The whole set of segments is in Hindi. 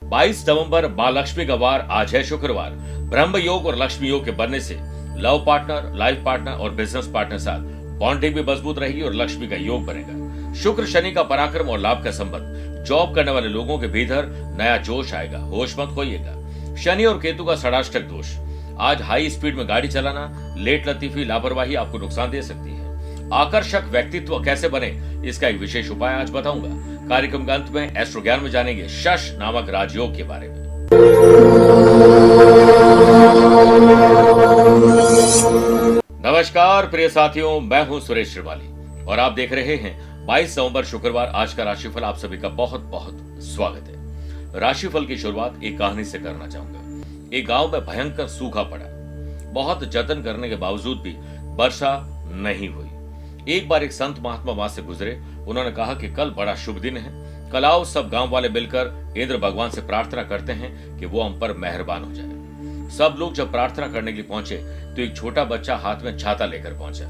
22 नवंबर मां लक्ष्मी का वार आज है शुक्रवार। ब्रह्म योग और लक्ष्मी योग के बनने से लव पार्टनर, लाइफ पार्टनर और बिजनेस पार्टनर साथ बॉन्डिंग भी मजबूत रहेगी और लक्ष्मी का योग बनेगा। शुक्र शनि का पराक्रम और लाभ का संबंध, जॉब करने वाले लोगों के भीतर नया जोश आएगा, होश मत खोइएगा। शनि और केतु का षडाष्टक दोष, आज हाई स्पीड में गाड़ी चलाना, लेट लतीफी, लापरवाही आपको नुकसान दे सकती है। आकर्षक व्यक्तित्व कैसे बने, इसका एक विशेष उपाय आज बताऊंगा। कार्यक्रम के अंत में एस्ट्रो ज्ञान में जानेंगे शश नामक राजयोग के बारे में। नमस्कार प्रिय साथियों, मैं हूं सुरेश श्रीवाली और आप देख रहे हैं 22 नवंबर शुक्रवार आज का राशिफल। आप सभी का बहुत बहुत स्वागत है। राशिफल की शुरुआत एक कहानी से करना चाहूंगा। एक गांव में भयंकर सूखा पड़ा। बहुत जतन करने के बावजूद भी वर्षा नहीं हुई। एक बार एक संत महात्मा वहां से गुजरे। उन्होंने कहा कि कल बड़ा शुभ दिन है, कल आओ सब गांव वाले मिलकर इंद्र भगवान से प्रार्थना करते हैं कि वो हम पर मेहरबान हो जाए। सब लोग जब प्रार्थना करने के लिए पहुंचे तो एक छोटा बच्चा हाथ में छाता लेकर पहुंचा।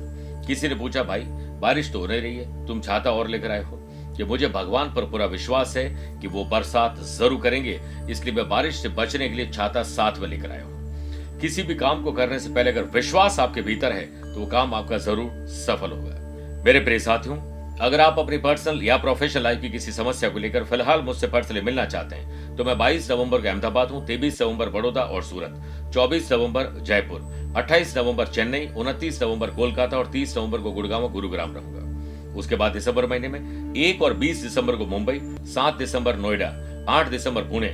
किसी ने पूछा, भाई बारिश तो हो नहीं रही है, तुम छाता और लेकर आए हो? कि मुझे भगवान पर पूरा विश्वास है कि वो बरसात जरूर करेंगे, इसलिए मैं बारिश से बचने के लिए छाता साथ में लेकर आया हूं। किसी भी काम को करने से पहले अगर विश्वास आपके भीतर है तो वो काम आपका जरूर सफल होगा। मेरे प्रिय साथियों, अगर आप अपनी पर्सनल या प्रोफेशनल लाइफ की किसी समस्या को लेकर फिलहाल मुझसे पर्सनली मिलना चाहते हैं तो मैं 22 नवंबर को अहमदाबाद हूँ, 23 नवंबर बड़ौदा और सूरत, 24 नवंबर जयपुर, 28 नवंबर चेन्नई, 29 नवंबर कोलकाता और 30 नवंबर को गुड़गांव और गुरुग्राम रहूंगा। उसके बाद दिसंबर महीने में 1 और 20 दिसंबर को मुंबई, 7 दिसंबर नोएडा, 8 दिसंबर पुणे,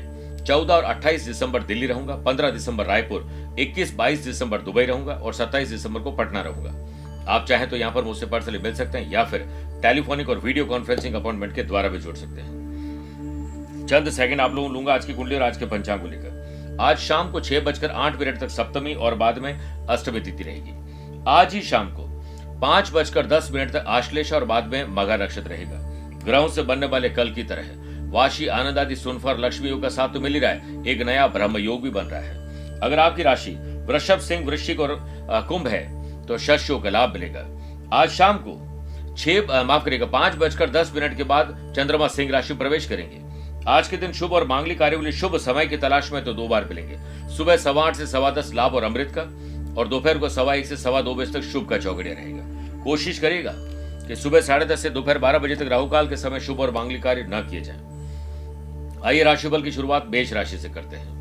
14 और 28 दिसंबर दिल्ली रहूंगा, 15 दिसंबर रायपुर, 21-22 दिसंबर दुबई रहूंगा और 27 दिसंबर को पटना रहूंगा। आप चाहें तो यहाँ पर मुझसे पर्सनली मिल सकते हैं या फिर टेलीफोनिक और वीडियो कॉन्फ्रेंसिंग अपॉइंटमेंट के द्वारा भी जुड़ सकते हैं। चंद सेकंड आप लोगों लूंगा आज की कुंडली और आज के पंचांग को लेकर। आज शाम को 6:08 तक सप्तमी और बाद में अष्टमी तिथि रहेगी। आज ही शाम को 5:10 तक आश्लेष और बाद में मघा नक्षत्र रहेगा। ग्रहों से बनने वाले कल की तरह वाशी, आनंद आदि, सुनफर, लक्ष्मी योग का साथ तो मिल ही रहा है, एक नया ब्रह्म योग भी बन रहा है। अगर आपकी राशि वृषभ, सिंह, वृश्चिक और कुंभ है तो शश योग का लाभ मिलेगा। आज शाम को 5:10 के बाद चंद्रमा सिंह राशि में प्रवेश करेंगे। आज के दिन शुभ और मांगलिक कार्यों के लिए शुभ समय की तलाश में तो 2 बार मिलेंगे। सुबह 8:15 से 10:15 लाभ और अमृत का, और दोपहर को 1:15 से 2:15 बजे तक शुभ का चौकड़िया रहेगा। कोशिश करिएगा कि सुबह 10:30 से दोपहर 12 बजे तक राहु काल के समय शुभ और मांगलिक कार्य न किए जाएं। आइए राशिफल की शुरुआत मेष राशि से करते हैं।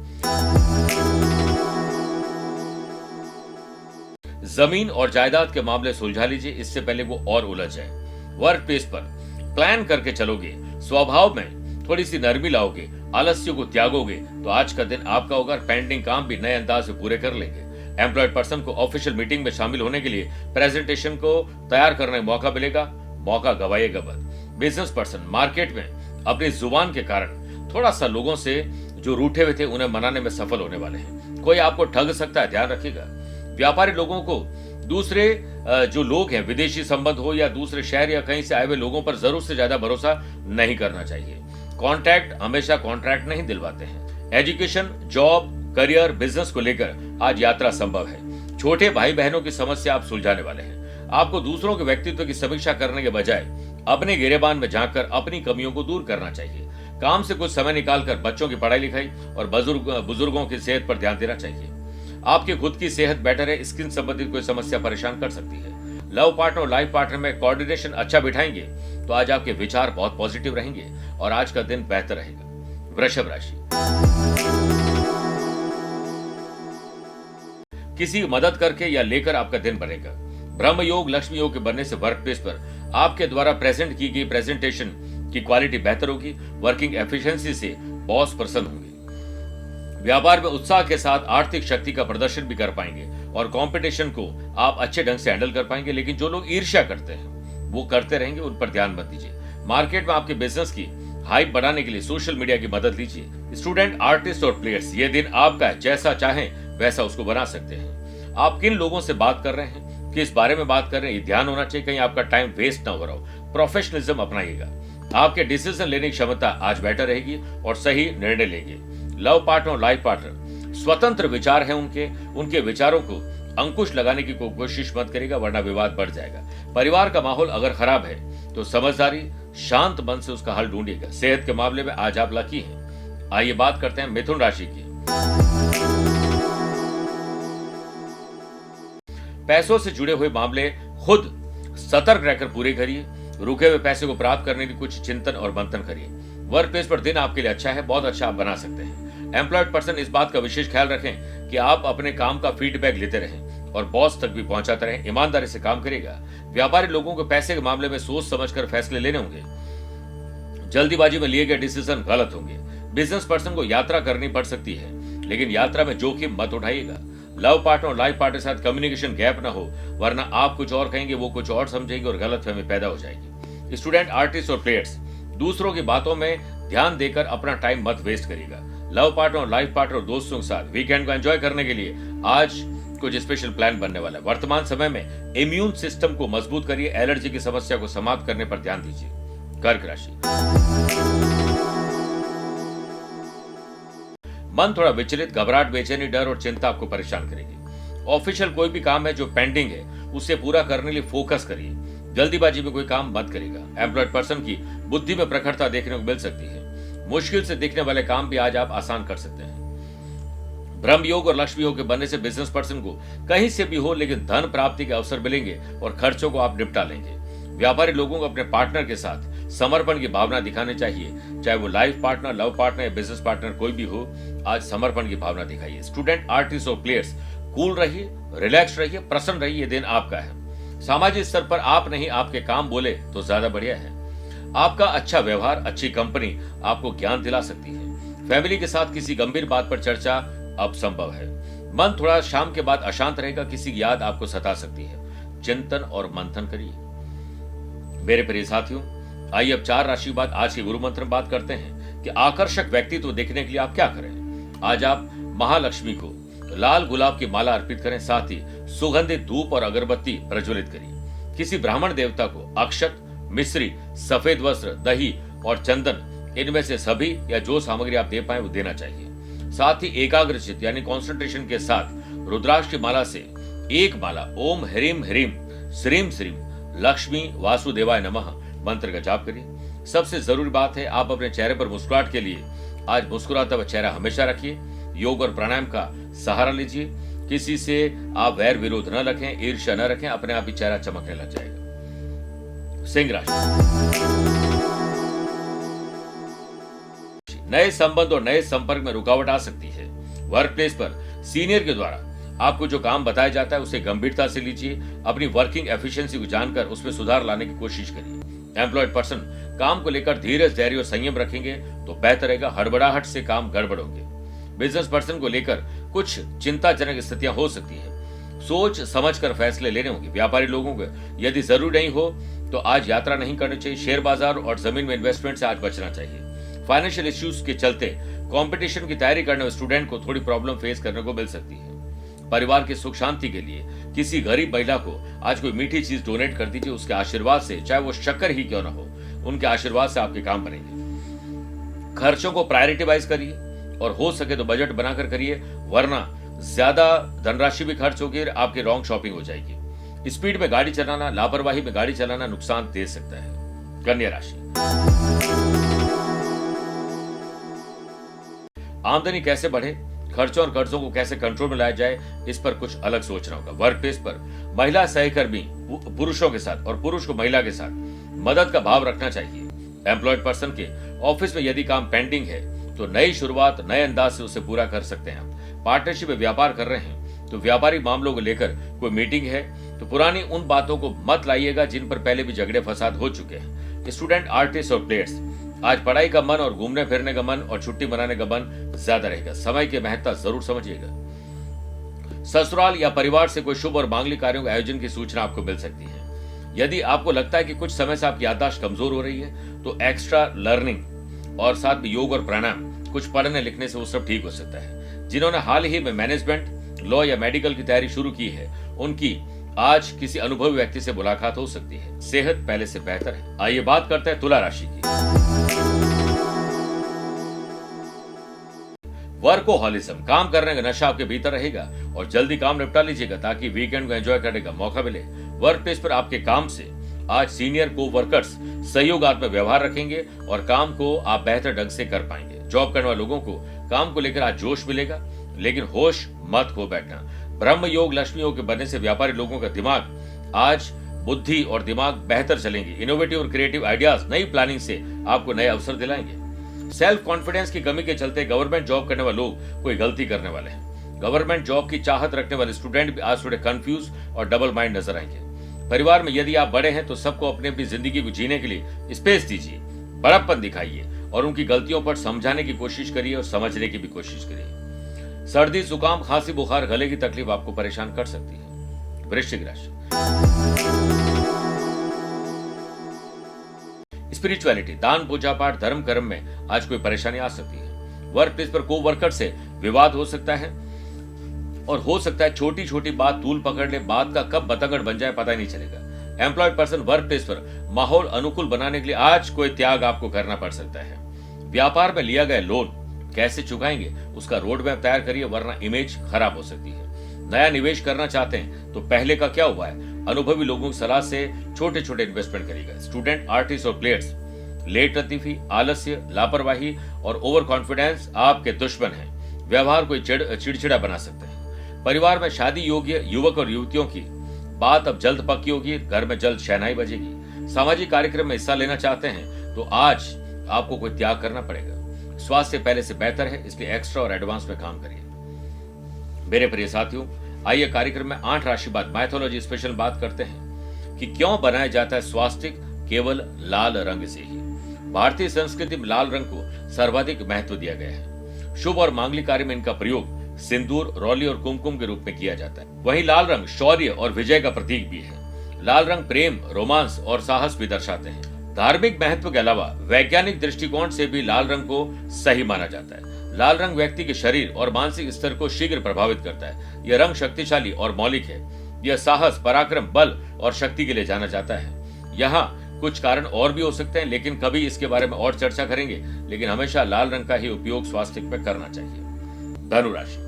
जमीन और जायदाद के मामले सुलझा लीजिए, इससे पहले वो और उलझ जाए। वर्क प्लेस पर प्लान करके चलोगे, स्वभाव में थोड़ी सी नरमी लाओगे, आलस्य को त्यागोगे तो आज का दिन आपका होगा। पेंडिंग काम भी नए अंदाज से पूरे कर लेंगे। एम्प्लॉयड पर्सन को ऑफिशियल मीटिंग में शामिल होने के लिए प्रेजेंटेशन को तैयार करने का मौका मिलेगा, मौका गवाइएगा मत। बिजनेस पर्सन मार्केट में अपनी जुबान के कारण थोड़ा सा लोगों से जो रूठे हुए थे उन्हें मनाने में सफल होने वाले हैं। कोई आपको ठग सकता है, ध्यान रखिएगा। व्यापारी लोगों को दूसरे जो लोग हैं, विदेशी संबंध हो या दूसरे शहर या कहीं से आए हुए लोगों पर जरूरत से ज्यादा भरोसा नहीं करना चाहिए। कॉन्ट्रैक्ट हमेशा कॉन्ट्रैक्ट नहीं दिलवाते हैं। एजुकेशन, जॉब, करियर, बिजनेस को लेकर आज यात्रा संभव है। छोटे भाई बहनों की समस्या आप सुलझाने वाले हैं। आपको दूसरों के व्यक्तित्व की समीक्षा करने के बजाय अपने गिरेबान में झांककर अपनी कमियों को दूर करना चाहिए। काम से कुछ समय निकालकर बच्चों की पढ़ाई लिखाई और बुजुर्गों की सेहत पर ध्यान देना चाहिए। आपकी खुद की सेहत बेटर है, स्किन संबंधित कोई समस्या परेशान कर सकती है। लव पार्टनर और लाइफ पार्टनर में कोऑर्डिनेशन अच्छा बिठाएंगे तो आज आपके विचार बहुत पॉजिटिव रहेंगे और आज का दिन बेहतर रहेगा। वृषभ राशि, किसी की मदद करके या लेकर आपका दिन बनेगा। ब्रह्म योग, लक्ष्मी योग के बनने से वर्क प्लेस पर आपके द्वारा प्रेजेंट की गई प्रेजेंटेशन की क्वालिटी बेहतर होगी। वर्किंग एफिशिएंसी से बॉस प्रसन्न होंगे। व्यापार में उत्साह के साथ आर्थिक शक्ति का प्रदर्शन भी कर पाएंगे और कंपटीशन को आप अच्छे ढंग से हैंडल कर पाएंगे। लेकिन जो लोग ईर्ष्या करते हैं वो करते रहेंगे, उन पर ध्यान मत दीजिए। मार्केट में आपके बिजनेस की हाइप बढ़ाने के लिए सोशल मीडिया की मदद लीजिए। स्टूडेंट, आर्टिस्ट और प्लेयर्स, ये दिन आपका है, जैसा चाहें वैसा उसको बना सकते हैं। आप किन लोगों से बात कर रहे हैं, किस बारे में बात कर रहे हैं, ये ध्यान होना चाहिए, कहीं आपका टाइम वेस्ट ना हो रहा हो। प्रोफेशनलिज्म अपनाइएगा। आपके डिसीजन लेने की क्षमता आज बेटर रहेगी और सही निर्णय लेंगे। लव पार्टनर और लाइफ पार्टनर स्वतंत्र विचार है उनके विचारों को अंकुश लगाने की कोशिश मत करेगा, वरना विवाद बढ़ जाएगा। परिवार का माहौल अगर खराब है तो समझदारी, शांत मन से उसका हल ढूंढिएगा। सेहत के मामले में आज आप लकी हैं। आइए बात करते हैं मिथुन राशि की। पैसों से जुड़े हुए मामले खुद सतर्क रहकर पूरे करिए। रुके हुए पैसे को प्राप्त करने के लिए कुछ चिंतन और मंथन करिए। वर्क प्लेस पर दिन आपके लिए अच्छा है, बहुत अच्छा आप बना सकते हैं। एम्प्लॉयड पर्सन इस बात का विशेष ख्याल रखें कि आप अपने काम का फीडबैक लेते रहें और बॉस तक भी पहुंचाते रहें। ईमानदारी से काम करेगा। व्यापारी लोगों को पैसे के मामले में सोच समझकर फैसले लेने होंगे। जल्दीबाजी में लिए गए डिसीजन गलत होंगे। बिजनेस पर्सन को यात्रा करनी पड़ सकती है, लेकिन यात्रा में जोखिम मत उठाइएगा। लव पार्टनर और लाइफ पार्टनर के साथ कम्युनिकेशन गैप ना हो, वरना आप कुछ और कहेंगे, वो कुछ और समझेंगे और गलतफहमी पैदा हो जाएगी। स्टूडेंट, आर्टिस्ट और प्लेयर्स, दूसरों की बातों में ध्यान देकर अपना टाइम मत वेस्ट करिएगा। लव पार्टनर और लाइफ पार्टनर और दोस्तों के साथ वीकेंड को एंजॉय करने के लिए आज कुछ स्पेशल प्लान बनने वाला है। वर्तमान समय में इम्यून सिस्टम को मजबूत करिए। एलर्जी की समस्या को समाप्त करने पर ध्यान दीजिए। कर्क राशि, मन थोड़ा विचलित, घबराहट, बेचैनी, डर और चिंता आपको परेशान करेगी। ऑफिशियल कोई भी काम है जो पेंडिंग है, उसे पूरा करने के लिए फोकस करिए। जल्दीबाजी में कोई काम मत करिएगा। एम्प्लॉयड पर्सन की बुद्धि में प्रखरता देखने को मिल सकती है। मुश्किल से दिखने वाले काम भी आज आप आसान कर सकते हैं। ब्रह्म योग और लक्ष्मी योग के बनने से बिजनेस पर्सन को कहीं से भी हो लेकिन धन प्राप्ति के अवसर मिलेंगे और खर्चों को आप निपटा लेंगे। व्यापारी लोगों को अपने पार्टनर के साथ समर्पण की भावना दिखानी चाहिए, चाहे वो लाइफ पार्टनर, लव पार्टनर या बिजनेस पार्टनर कोई भी हो। आज समर्पण की भावना दिखाइए। स्टूडेंट, आर्टिस्ट और प्लेयर्स, कूल रहिए, रिलैक्स रहिए, प्रसन्न रहिए। ये दिन आपका है। सामाजिक स्तर पर आप नहीं, आपके काम बोले तो ज्यादा बढ़िया है। आपका अच्छा व्यवहार, अच्छी कंपनी आपको ज्ञान दिला सकती है। फैमिली के साथ किसी गंभीर बात पर चर्चा अब संभव है। मन थोड़ा शाम के बाद अशांत रहेगा, किसी की याद आपको सता सकती है। चिंतन और मंथन करिए। मेरे प्रिय साथियों, आइए अब 4 राशि के बाद आज के गुरु मंत्र में बात करते हैं कि आकर्षक व्यक्तित्व देखने के लिए आप क्या करें। आज आप महालक्ष्मी को लाल गुलाब की माला अर्पित करें, साथ ही सुगंधित धूप और अगरबत्ती प्रज्वलित करिए। किसी ब्राह्मण देवता को अक्षत, मिश्री, सफेद वस्त्र, दही और चंदन, इनमें से सभी या जो सामग्री आप दे पाए वो देना चाहिए। साथ ही एकाग्रचित यानी कॉन्सेंट्रेशन के साथ रुद्राक्ष की माला से एक माला ओम ह्रीम ह्रीम श्रीम श्रीम लक्ष्मी वासुदेवाय नमः मंत्र का जाप करिए। सबसे जरूरी बात है, आप अपने चेहरे पर मुस्कुराहट के लिए आज मुस्कुराता हुआ चेहरा हमेशा रखिए। योग और प्राणायाम का सहारा लीजिए। किसी से आप वैर विरोध न रखें, ईर्ष्या न रखें, अपने आप ही चेहरा चमकने लग जाएगा। सिंह राशि, नए संबंध और नए संपर्क में रुकावट आ सकती है। वर्क प्लेस पर सीनियर के द्वारा आपको जो काम बताया जाता है उसे गंभीरता से लीजिए। अपनी वर्किंग एफिशिएंसी को जानकर उसमें सुधार लाने की कोशिश करिए। एम्प्लॉयड पर्सन काम को लेकर धीरज, धैर्य और संयम रखेंगे तो बेहतर रहेगा। हड़बड़ाहट से काम गड़बड़ होंगे। बिजनेस पर्सन को लेकर कुछ चिंताजनक स्थितियां हो सकती है। सोच समझकर फैसले लेने होंगे। व्यापारी लोगों को यदि जरूरी नहीं हो तो आज यात्रा नहीं करनी चाहिए। शेयर बाजार और जमीन में इन्वेस्टमेंट से आज बचना चाहिए। फाइनेंशियल इश्यूज के चलते कंपटीशन की तैयारी करने वाले स्टूडेंट को थोड़ी प्रॉब्लम फेस करने को मिल सकती है। परिवार की सुख शांति के लिए किसी गरीब महिला को आज कोई मीठी चीज डोनेट कर दीजिए। उसके आशीर्वाद से, चाहे वो शक्कर ही क्यों ना हो, उनके आशीर्वाद से आपके काम बनेंगे। खर्चों को प्रायोरिटी वाइज करिए और हो सके तो बजट बनाकर करिए, वरना ज्यादा धनराशि भी खर्च होगी, आपकी रॉन्ग शॉपिंग हो जाएगी। स्पीड में गाड़ी चलाना, लापरवाही में गाड़ी चलाना नुकसान दे सकता है। कन्या राशि, आमदनी कैसे बढ़े, खर्चों और कर्जों को कैसे कंट्रोल में लाया जाए, इस पर कुछ अलग सोचना होगा। वर्क प्लेस पर महिला सहकर्मी पुरुषों के साथ और पुरुष को महिला के साथ मदद का भाव रखना चाहिए। एम्प्लॉयड पर्सन के ऑफिस में यदि काम पेंडिंग है तो नई शुरुआत नए अंदाज से उसे पूरा कर सकते हैं। पार्टनरशिप में व्यापार कर रहे हैं तो व्यापारिक मामलों को लेकर कोई मीटिंग है तो पुरानी उन बातों को मत लाइएगा जिन पर पहले भी झगड़े फसाद हो चुके हैं। स्टूडेंट, आर्टिस्ट और प्लेयर्स, आज पढ़ाई का मन और घूमने फिरने का मन और छुट्टी मनाने का मन ज्यादा रहेगा। समय की महत्ता जरूर समझिएगा। ससुराल या परिवार से कोई शुभ और मांगलिक कार्यों के आयोजन की सूचना आपको मिल सकती है। यदि आपको लगता है कि कुछ समय से आपकी याददाश्त कमजोर हो रही है तो एक्स्ट्रा लर्निंग और साथ में योग और प्राणायाम, कुछ पढ़ने लिखने से वो सब ठीक हो सकता है। जिन्होंने हाल ही में मैनेजमेंट, लॉ या मेडिकल की तैयारी शुरू की है, उनकी आज किसी अनुभवी व्यक्ति से मुलाकात हो सकती है। सेहत पहले से बेहतर है। आइए बात करते हैं तुला राशि की। वर्कोहॉलिज्म, काम करने का नशा आपके भीतर रहेगा और जल्दी काम निपटा लीजिएगा ताकि वीकेंड को एंजॉय करने का मौका मिले। वर्क प्लेस पर आपके काम से आज सीनियर को वर्कर्स सहयोगात्मक व्यवहार रखेंगे और काम को आप बेहतर ढंग से कर पाएंगे। जॉब करने वाले लोगों को काम को लेकर आज जोश मिलेगा, लेकिन होश मत खो बैठना। ब्रह्म योग लक्ष्मी योग के बनने से व्यापारी लोगों का दिमाग आज बुद्धि और दिमाग बेहतर चलेंगे। इनोवेटिव और क्रिएटिव आइडियाज नई प्लानिंग से आपको नए अवसर दिलाएंगे। सेल्फ कॉन्फिडेंस की कमी के चलते गवर्नमेंट जॉब करने वाले लोग कोई गलती करने वाले हैं। गवर्नमेंट जॉब की चाहत रखने वाले स्टूडेंट भी आज थोड़े कंफ्यूज और डबल माइंड नजर आएंगे। परिवार में यदि आप बड़े हैं तो सबको अपनी अपनी जिंदगी को जीने के लिए स्पेस दीजिए, बड़प्पन दिखाइए और उनकी गलतियों पर समझाने की कोशिश करिए और समझने की भी कोशिश करिए। सर्दी, जुकाम, खांसी, बुखार, गले की तकलीफ आपको परेशान कर सकती है। वृश्चिक राशि, स्पिरिचुअलिटी, दान, पूजा पाठ, धर्म कर्म में आज कोई परेशानी आ सकती है। वर्क प्लेस पर को वर्कर से विवाद हो सकता है और हो सकता है छोटी छोटी बात तूल पकड़ ले, बात का कब बतंगड़ बन जाए पता ही नहीं चलेगा। एम्प्लॉयड पर्सन वर्क प्लेस पर माहौल अनुकूल बनाने के लिए आज कोई त्याग आपको करना पड़ सकता है। व्यापार में लिया गया लोन कैसे चुकाएंगे उसका रोड मैप तैयार करिए, वरना इमेज खराब हो सकती है। नया निवेश करना चाहते हैं तो पहले का क्या हुआ है, अनुभवी लोगों की सलाह से छोटे छोटे इन्वेस्टमेंट करिएगा। स्टूडेंट, आर्टिस्ट और प्लेयर्स, लेट लतीफी, आलस्य, लापरवाही और ओवर कॉन्फिडेंस आपके दुश्मन हैं। व्यवहार कोई चिड़चिड़ा बना सकते हैं। परिवार में शादी योग्य युवक और युवतियों की बात अब जल्द पक्की होगी, घर में जल्द शहनाई बजेगी। सामाजिक कार्यक्रम में हिस्सा लेना चाहते हैं तो आज आपको कोई त्याग करना पड़ेगा। स्वास्थ्य पहले से बेहतर है, इसलिए एक्स्ट्रा और एडवांस में काम करिए। मेरे प्रिय साथियों, आइए कार्यक्रम में 8 राशि बाद माइथोलॉजी स्पेशल बात करते हैं कि क्यों बनाया जाता है स्वास्तिक केवल लाल रंग से ही। भारतीय संस्कृति में लाल रंग को सर्वाधिक महत्व दिया गया है। शुभ और मांगलिक कार्य में इनका प्रयोग सिंदूर, रौली और कुमकुम के रूप में किया जाता है। वहीं लाल रंग शौर्य और विजय का प्रतीक भी है। लाल रंग प्रेम, रोमांस और साहस भी दर्शाते हैं। धार्मिक महत्व के अलावा वैज्ञानिक दृष्टिकोण से भी लाल रंग को सही माना जाता है। लाल रंग व्यक्ति के शरीर और मानसिक स्तर को शीघ्र प्रभावित करता है। यह रंग शक्तिशाली और मौलिक है। यह साहस, पराक्रम, बल और शक्ति के लिए जाना जाता है। यहाँ कुछ कारण और भी हो सकते हैं, लेकिन कभी इसके बारे में और चर्चा करेंगे। लेकिन हमेशा लाल रंग का ही उपयोग स्वास्थ्य में करना चाहिए। धनुराशि,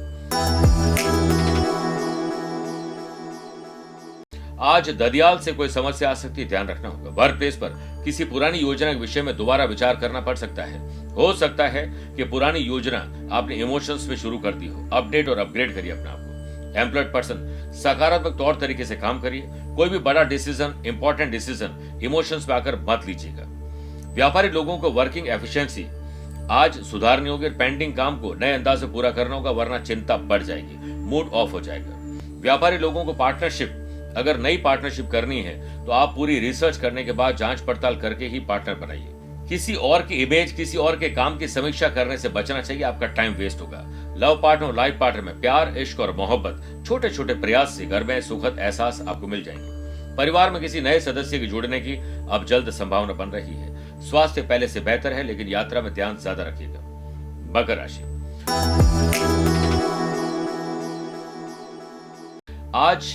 आज ददियाल से कोई समस्या आ सकती है, ध्यान रखना होगा। वर्क प्लेस पर किसी पुरानी योजना के विषय में दोबारा विचार करना पड़ सकता है। हो सकता है कि पुरानी योजना आपने इमोशंस में शुरू कर दी हो। अपडेट और अपग्रेड करिए अपने आप को। एम्प्लॉयड पर्सन, सकारात्मक तौर तरीके से काम करिए। कोई भी बड़ा डिसीजन, इंपॉर्टेंट डिसीजन इमोशंस में आकर मत लीजिएगा। व्यापारी लोगों को वर्किंग एफिशिएंसी आज सुधारनी होगी। पेंडिंग काम को नए अंदाज से पूरा करना होगा, वरना चिंता बढ़ जाएगी, मूड ऑफ हो जाएगा। व्यापारी लोगों को पार्टनरशिप, अगर नई पार्टनरशिप करनी है तो आप पूरी रिसर्च करने के बाद जांच पड़ताल करके ही पार्टनर बनाइए। किसी और की इमेज, किसी और के काम की समीक्षा करने से बचना चाहिए, आपका टाइम वेस्ट होगा। लव पार्टनर और लाइफ पार्टनर में प्यार, इश्क और मोहब्बत, छोटे छोटे प्रयास से घर में सुखद एहसास आपको मिल जाएंगे। परिवार में किसी नए सदस्य के जुड़ने की अब जल्द संभावना बन रही है। स्वास्थ्य पहले से बेहतर है, लेकिन यात्रा में ध्यान ज्यादा रखिएगा। मकर राशि, आज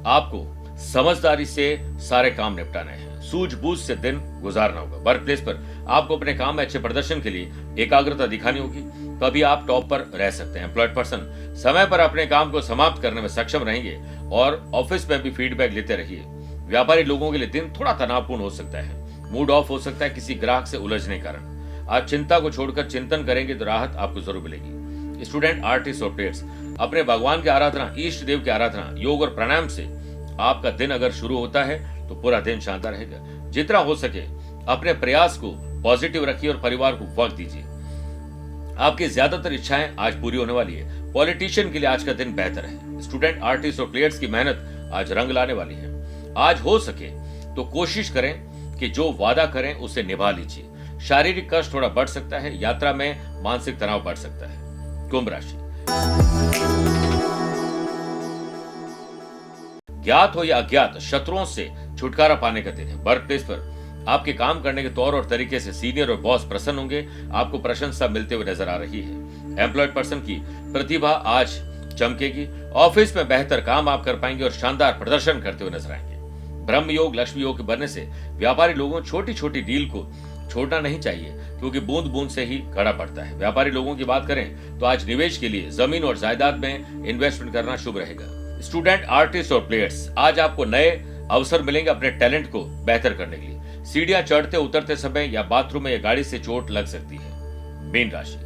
आपको समझदारी से सारे काम निपटाने हैं। सूझबूझ से दिन गुजारना होगा। वर्क प्लेस पर आपको अपने काम में अच्छे प्रदर्शन के लिए एकाग्रता दिखानी होगी, तभी आप टॉप पर रह सकते हैं। एम्प्लॉयड पर्सन समय पर अपने काम को समाप्त करने में सक्षम रहेंगे और ऑफिस में भी फीडबैक लेते रहिए। व्यापारी लोगों के लिए दिन थोड़ा तनावपूर्ण हो सकता है। मूड ऑफ हो सकता है किसी ग्राहक से उलझने के कारण। आज चिंता को छोड़कर चिंतन करेंगे तो राहत आपको जरूर मिलेगी। स्टूडेंट, आर्टिस्ट और प्लेयर्स, अपने भगवान की आराधना, इष्ट देव की आराधना, योग और प्राणायाम से आपका दिन अगर शुरू होता है तो पूरा दिन शानदार रहेगा। जितना हो सके अपने प्रयास को पॉजिटिव रखिए और परिवार को वक्त दीजिए। आपकी ज्यादातर इच्छाएं आज पूरी होने वाली है। पॉलिटिशियन के लिए आज का दिन बेहतर है। स्टूडेंट, आर्टिस्ट और प्लेयर्स की मेहनत आज रंग लाने वाली है। आज हो सके तो कोशिश करें कि जो वादा करें उसे निभा लीजिए। शारीरिक कष्ट थोड़ा बढ़ सकता है। यात्रा में मानसिक तनाव बढ़ सकता है। कुंभ राशि, ज्ञात हो या अज्ञात शत्रुओं से छुटकारा पाने का दिन है। वर्क प्लेस पर आपके काम करने के तौर और तरीके से सीनियर और बॉस प्रसन्न होंगे। आपको प्रशंसा मिलते हुए नजर आ रही है। एम्प्लॉयड पर्सन की प्रतिभा आज चमकेगी। ऑफिस में बेहतर काम आप कर पाएंगे और शानदार प्रदर्शन करते हुए नजर आएंगे। ब्रह्म योग, लक्ष्मी योग के बनने से व्यापारी लोगों को छोटी छोटी डील को छोड़ना नहीं चाहिए, क्योंकि बूंद बूंद से ही घड़ा पड़ता है। व्यापारी लोगों की बात करें तो आज निवेश के लिए जमीन और जायदाद में इन्वेस्टमेंट करना शुभ रहेगा। स्टूडेंट, आर्टिस्ट और प्लेयर्स, आज आपको नए अवसर मिलेंगे अपने टैलेंट को बेहतर करने के लिए। सीढ़ियां चढ़ते उतरते समय या बाथरूम में या गाड़ी से चोट लग सकती है। मीन राशि,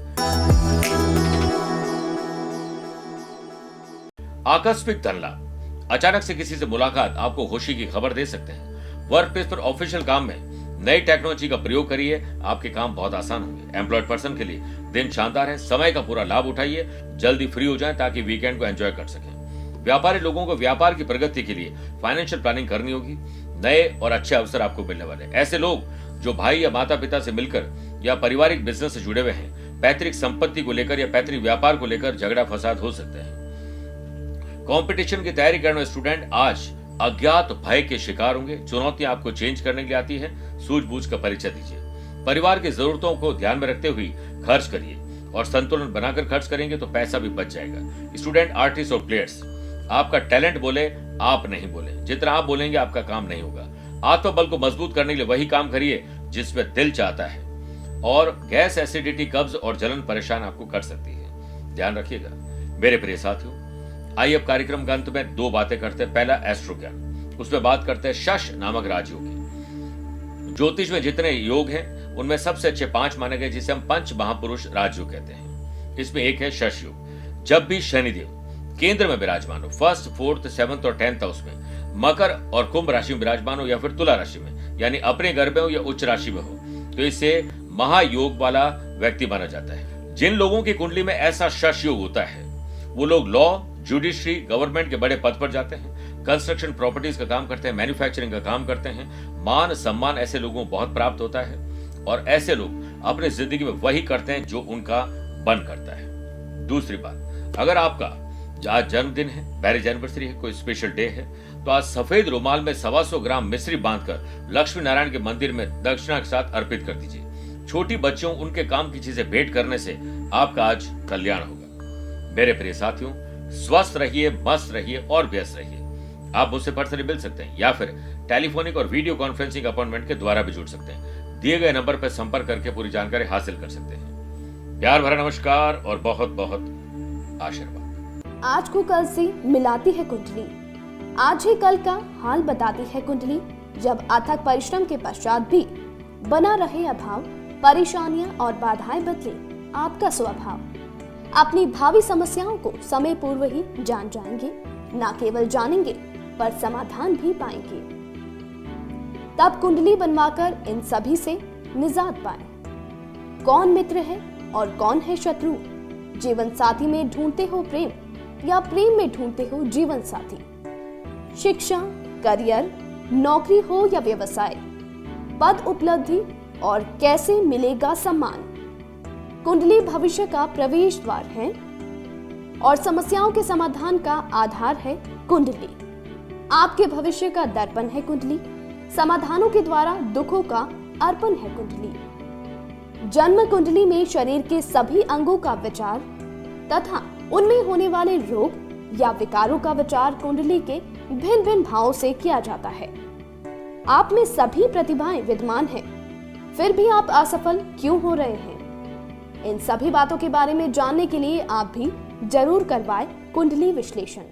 आकस्मिक धन लाभ। अचानक से किसी से मुलाकात आपको खुशी की खबर दे सकते हैं। वर्क प्लेस पर ऑफिशियल काम में नई टेक्नोलॉजी का प्रयोग करिए, आपके काम बहुत आसान होंगे। एम्प्लॉयड पर्सन के लिए दिन शानदार है, समय का पूरा लाभ उठाइए, जल्दी फ्री हो जाएं ताकि वीकेंड को एंजॉय कर सकें। व्यापारी लोगों को व्यापार की प्रगति के लिए फाइनेंशियल प्लानिंग करनी होगी। नए और अच्छे अवसर आपको मिलने वाले। ऐसे लोग जो भाई या माता पिता से मिलकर या पारिवारिक बिजनेस से जुड़े हुए हैं, पैतृक संपत्ति को लेकर या पैतृक व्यापार को लेकर झगड़ा फसाद हो सकते हैं। कंपटीशन की तैयारी करने वाले स्टूडेंट आज अज्ञात भय के शिकार होंगे। चुनौतियां आपको चेंज करने के लिए आती है, सूझबूझ का परिचय दीजिए। परिवार की जरूरतों को ध्यान में रखते हुए खर्च करिए और संतुलन बनाकर खर्च करेंगे तो पैसा भी बच जाएगा। स्टूडेंट, आर्टिस्ट और प्लेयर्स, आपका टैलेंट बोले, आप नहीं बोले। जितना आप बोलेंगे आपका काम नहीं होगा। आत्मबल को मजबूत करने के लिए वही काम करिए जिसमें दिल चाहता है। और गैस, एसिडिटी, कब्ज और जलन परेशान आपको कर सकती है, ध्यान रखिएगा। मेरे प्रिय साथियों, आइए अब कार्यक्रम के अंत में दो बातें करते हैं। पहला एस्ट्रो ज्ञान, उसमें बात करते हैं शश नामक राजयोग की। ज्योतिष में जितने योग हैं उनमें सबसे अच्छे 5 माने गए, जिसे हम पंच महापुरुष राजयोग कहते हैं। इसमें एक है शश योग। जब भी शनिदेव केंद्र में विराजमान हो, 1st, 4th, 7th और 10th हाउस में, मकर और कुंभ राशि में विराजमान हो या फिर तुला राशि में, यानी अपने घर में हो या उच्च राशि में हो, तो इसे महायोग वाला व्यक्ति माना जाता है। जिन लोगों की कुंडली में ऐसा शश योग होता है वो लोग लॉ, जुडिशरी, गवर्नमेंट के बड़े पद पर जाते हैं, कंस्ट्रक्शन, प्रॉपर्टीज का काम करते हैं, मैन्युफैक्चरिंग का काम करते हैं। मान सम्मान ऐसे लोगों को बहुत प्राप्त होता है और ऐसे लोग अपनी जिंदगी में वही करते हैं जो उनका मन करता है। दूसरी बात, अगर आपका आज जन्मदिन है, मैरिज एनिवर्सरी है, कोई स्पेशल डे है, तो आज सफेद रुमाल में 125 ग्राम मिश्री बांधकर लक्ष्मी नारायण के मंदिर में दक्षिणा के साथ अर्पित कर दीजिए। छोटी बच्चों, उनके काम की चीजें भेंट करने से आपका आज कल्याण होगा। मेरे प्रिय साथियों, स्वस्थ रहिए, मस्त रहिए और व्यस्त रहिए। आप मुझसे पर्सनली मिल सकते हैं या फिर टेलीफोनिक और वीडियो कॉन्फ्रेंसिंग अपॉइंटमेंट के द्वारा भी जुड़ सकते हैं। दिए गए नंबर पर संपर्क करके पूरी जानकारी हासिल कर सकते हैं। प्यार भरा नमस्कार और बहुत बहुत आशीर्वाद। आज को कल से मिलाती है कुंडली, आज ही कल का हाल बताती है कुंडली। जब अथक परिश्रम के पश्चात भी बना रहे अभाव, परेशानियां और बाधाएं बदले आपका स्वभाव, अपनी भावी समस्याओं को समय पूर्व ही जान जाएंगे। न केवल जानेंगे पर समाधान भी पाएंगे। तब कुंडली बनवाकर इन सभी से निजात पाएं। कौन मित्र है और कौन है शत्रु? जीवन साथी में ढूंढते हो प्रेम या प्रेम में ढूंढते हो जीवन साथी? शिक्षा, करियर, नौकरी हो या व्यवसाय, पद उपलब्धि और कैसे मिलेगा सम्मान? कुंडली भविष्य का प्रवेश द्वार है और समस्याओं के समाधान का आधार है कुंडली। आपके भविष्य का दर्पण है कुंडली, समाधानों के द्वारा दुखों का अर्पण है कुंडली। जन्म कुंडली में शरीर के सभी अंगों का विचार तथा उनमें होने वाले रोग या विकारों का विचार कुंडली के भिन्न भिन्न भावों से किया जाता है। आप में सभी प्रतिभाएं विद्यमान हैं, फिर भी आप असफल क्यों हो रहे हैं? इन सभी बातों के बारे में जानने के लिए आप भी जरूर करवाएं कुंडली विश्लेषण।